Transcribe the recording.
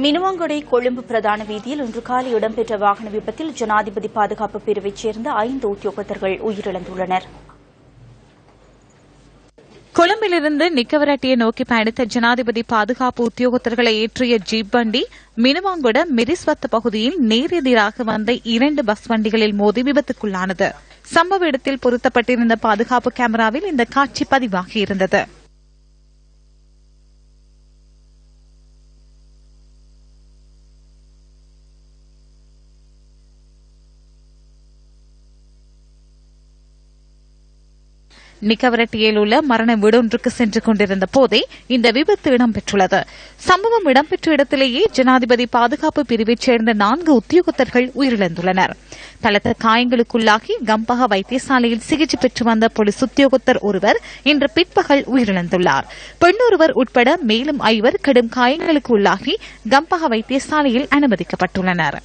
மினுவாங்கொடை கொழும்பு பிரதான வீதியில் இன்று காலை இடம்பெற்ற வாகன விபத்தில் ஜனாதிபதி பாதுகாப்பு பிரிவைச் சேர்ந்த 5 உத்தியோகத்தர்கள் உயிரிழந்துள்ளனர். கொழும்பிலிருந்து நிக்கவரட்டியை நோக்கி பயணித்த ஜனாதிபதி பாதுகாப்பு உத்தியோகத்தர்களை ஏற்றிய ஜீப் வண்டி மினுவாங்கொட மிரிஸ்வத்த பகுதியில் நேரெதிராக வந்த 2 பஸ் வண்டிகளில் மோதி விபத்துக்குள்ளானது. சம்பவ இடத்தில் பொருத்தப்பட்டிருந்த பாதுகாப்பு கேமராவில் இந்த காட்சி பதிவாகியிருந்தது. நிக்கவரட்டியில் உள்ள மரண வீடொன்றுக்கு சென்று கொண்டிருந்த போதே இந்த விபத்து இடம்பெற்றுள்ளது. சம்பவம் இடம்பெற்ற இடத்திலேயே ஜனாதிபதி பாதுகாப்பு பிரிவைச் சேர்ந்த 4 உத்தியோகத்தர்கள் உயிரிழந்துள்ளனர். பலத்த காயங்களுக்குள்ளாகி கம்பஹா வைத்தியசாலையில் சிகிச்சை பெற்று வந்த போலீஸ் உத்தியோகத்தர் ஒருவர் இன்று பிற்பகல் உயிரிழந்துள்ளார். பெண்ணொருவர் உட்பட மேலும் 5 கடும் காயங்களுக்கு உள்ளாகி கம்பஹா வைத்தியசாலையில் அனுமதிக்கப்பட்டுள்ளனர்.